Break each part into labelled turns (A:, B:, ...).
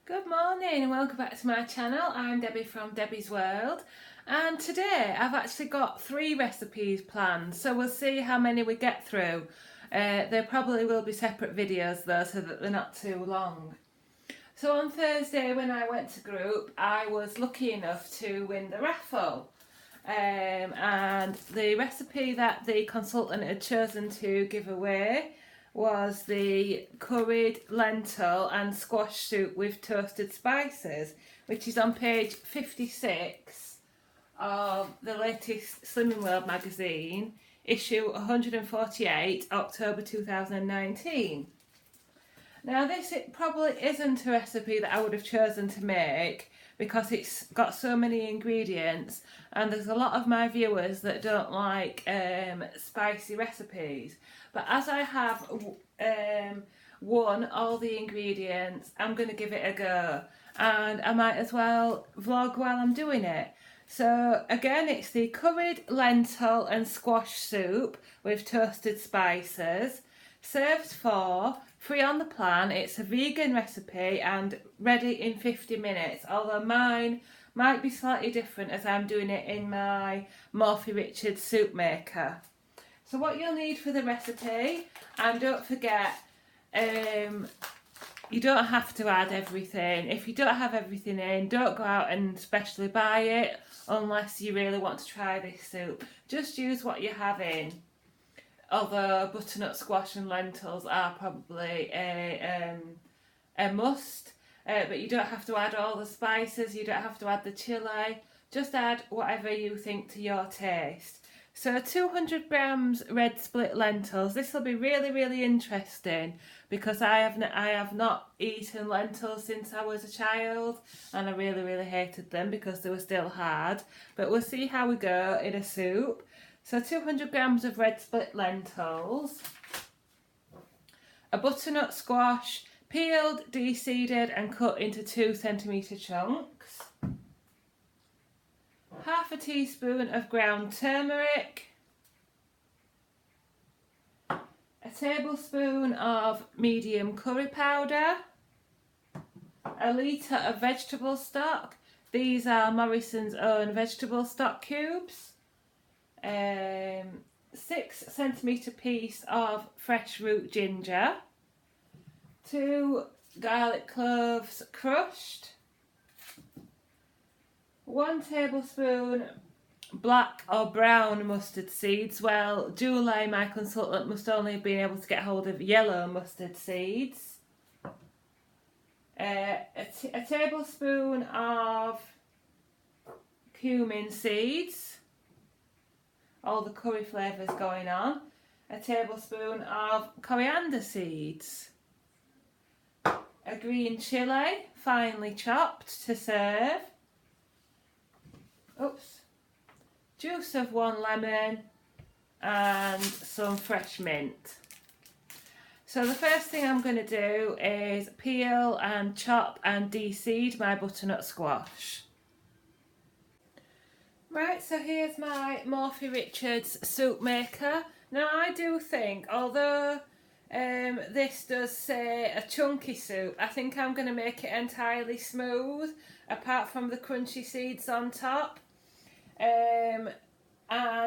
A: Good morning and welcome back to my channel. I'm Debbie from Debbie's World, and today I've actually got 3 recipes planned, so we'll see how many we get through. There probably will be separate videos though, so that they're not too long. So on Thursday when I went to group, I was lucky enough to win the raffle. And the recipe that the consultant had chosen to give away was the curried lentil and squash soup with toasted spices, which is on page 56 of the latest Slimming World magazine, issue 148, October 2019. Now it probably isn't a recipe that I would have chosen to make because it's got so many ingredients, and there's a lot of my viewers that don't like spicy recipes. But as I have won all the ingredients, I'm going to give it a go, and I might as well vlog while I'm doing it. So again, it's the curried lentil and squash soup with toasted spices. Serves for free on the plan. It's a vegan recipe and ready in 50 minutes, although mine might be slightly different as I'm doing it in my Morphy Richards soup maker. So what you'll need for the recipe, and don't forget, you don't have to add everything. If you don't have everything in, don't go out and specially buy it unless you really want to try this soup. Just use what you have in. Although butternut squash and lentils are probably a must, but you don't have to add all the spices, you don't have to add the chilli, just add whatever you think to your taste. So 200 grams red split lentils. This will be really interesting because I have not eaten lentils since I was a child, and I really hated them because they were still hard. But we'll see how we go in a soup. So 200 grams of red split lentils, a butternut squash, peeled, de-seeded and cut into 2 centimetre chunks, half a teaspoon of ground turmeric, a tablespoon of medium curry powder, a litre of vegetable stock. These are Morrison's own vegetable stock cubes. 6 centimetre piece of fresh root ginger, 2 garlic cloves crushed, 1 tablespoon black or brown mustard seeds. Well, Julie, my consultant, must only have been able to get hold of yellow mustard seeds, a tablespoon of cumin seeds, all the curry flavours going on, a tablespoon of coriander seeds, a green chilli, finely chopped to serve, juice of 1 lemon and some fresh mint. So the first thing I'm going to do is peel and chop and de-seed my butternut squash. Right, so here's my Morphy Richards soup maker. Now I do think, although this does say a chunky soup, I think I'm going to make it entirely smooth, apart from the crunchy seeds on top. And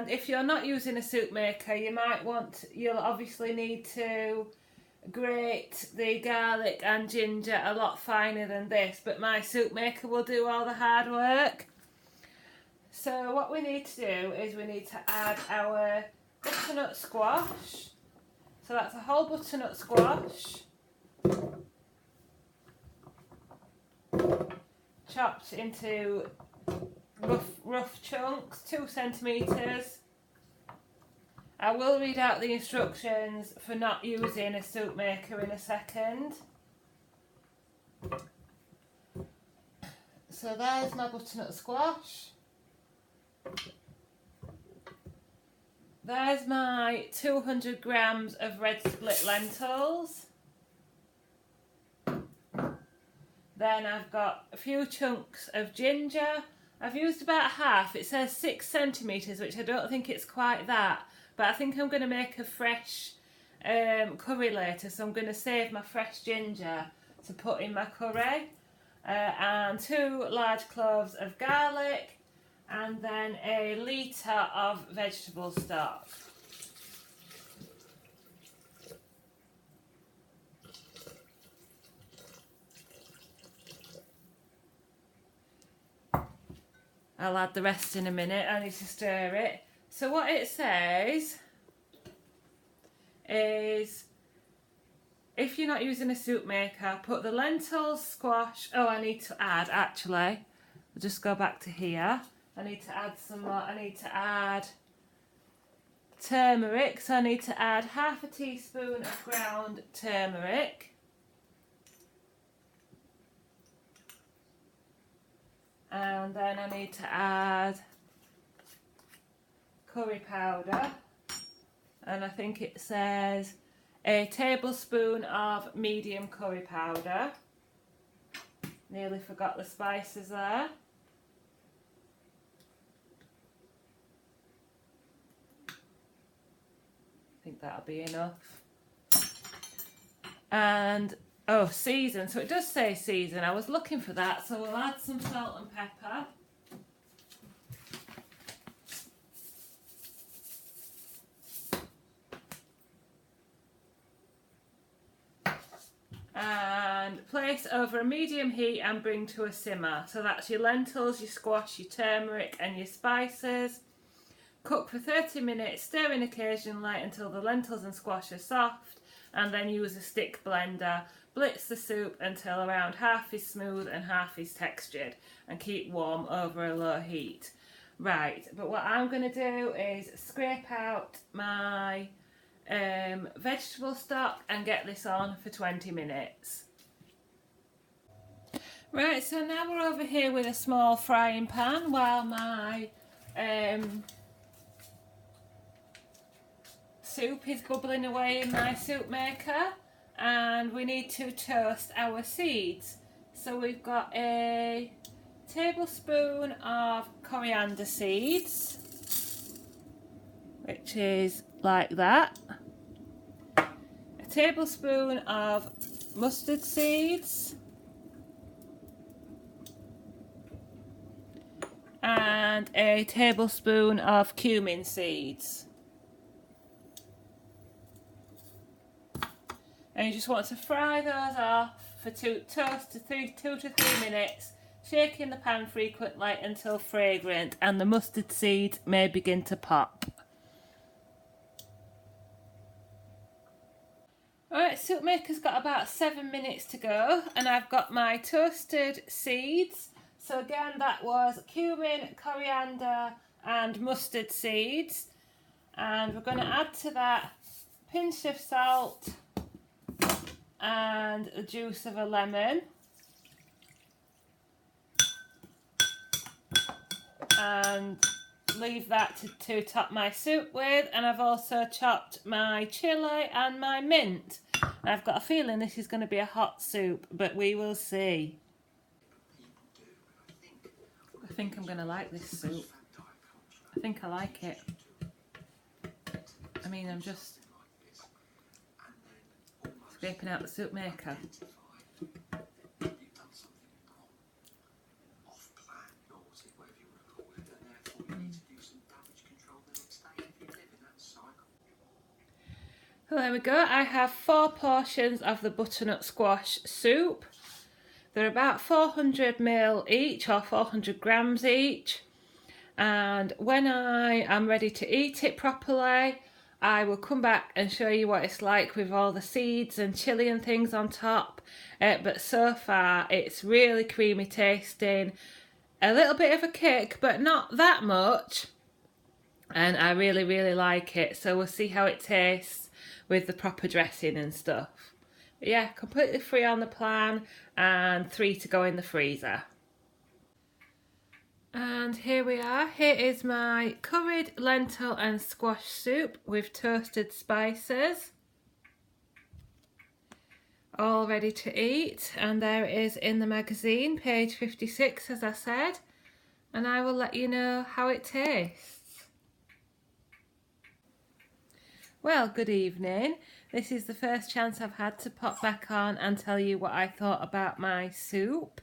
A: if you're not using a soup maker, you'll obviously need to grate the garlic and ginger a lot finer than this, but my soup maker will do all the hard work. So what we need to do is we need to add our butternut squash. So that's a whole butternut squash, chopped into rough chunks, 2 centimetres. I will read out the instructions for not using a soup maker in a second. So there's my butternut squash. There's my 200 grams of red split lentils. Then I've got a few chunks of ginger. I've used about half. It says 6 centimetres, which I don't think it's quite that, but I think I'm going to make a fresh curry later, so I'm going to save my fresh ginger to put in my curry. and 2 large cloves of garlic, and then a litre of vegetable stock. I'll add the rest in a minute. I need to stir it. So what it says is, if you're not using a soup maker, put the lentils, squash. Oh, I need to add, actually. I'll just go back to here. I need to add some more. I need to add turmeric. So I need to add half a teaspoon of ground turmeric. And then I need to add curry powder, and I think it says a tablespoon of medium curry powder. Nearly forgot the spices there. I think that'll be enough. And oh, season. So it does say season. I was looking for that. So we'll add some salt and pepper. And place over a medium heat and bring to a simmer. So that's your lentils, your squash, your turmeric and your spices. Cook for 30 minutes, stirring occasionally until the lentils and squash are soft, and then use a stick blender. Blitz the soup until around half is smooth and half is textured, and keep warm over a low heat. Right, but what I'm going to do is scrape out my vegetable stock and get this on for 20 minutes. Right, so now we're over here with a small frying pan while my soup is bubbling away in my soup maker, and we need to toast our seeds. So we've got a tablespoon of coriander seeds, which is like that. A tablespoon of mustard seeds. And a tablespoon of cumin seeds. And you just want to fry those off for 2 to 3 minutes, shaking the pan frequently until fragrant and the mustard seeds may begin to pop. Alright, soup maker's got about 7 minutes to go, and I've got my toasted seeds. So again, that was cumin, coriander and mustard seeds. And we're going to add to that a pinch of salt and the juice of a lemon. And leave that to top my soup with. And I've also chopped my chilli and my mint. And I've got a feeling this is going to be a hot soup, but we will see. I think I'm going to like this soup. I think I like it. I mean, I'm just scraping out the soup maker. So there we go. I have 4 portions of the butternut squash soup. They're about 400ml each, or 400 grams each. And when I am ready to eat it properly, I will come back and show you what it's like with all the seeds and chilli and things on top. But so far, it's really creamy tasting. A little bit of a kick, but not that much. And I really, really like it. So we'll see how it tastes with the proper dressing and stuff. But yeah, completely free on the plan, and 3 to go in the freezer. And here we are. Here is my curried lentil and squash soup with toasted spices. All ready to eat. And there it is in the magazine, page 56, as I said. And I will let you know how it tastes. Well, good evening. This is the first chance I've had to pop back on and tell you what I thought about my soup.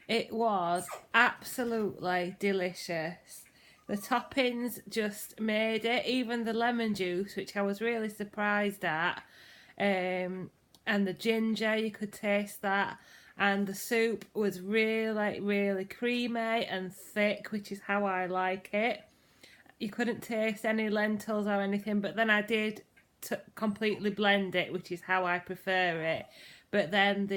A: It was absolutely delicious. The toppings just made it, even the lemon juice, which I was really surprised at, and the ginger, you could taste that, and the soup was really, really creamy and thick, which is how I like it. You couldn't taste any lentils or anything, but then I did completely blend it, which is how I prefer it. But then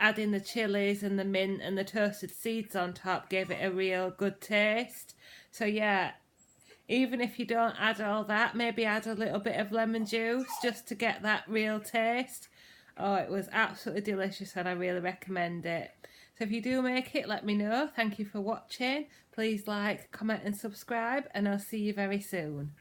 A: adding the chilies and the mint and the toasted seeds on top gave it a real good taste. So yeah, even if you don't add all that, maybe add a little bit of lemon juice just to get that real taste. Oh, it was absolutely delicious and I really recommend it. So if you do make it, let me know. Thank you for watching. Please like, comment and subscribe, and I'll see you very soon.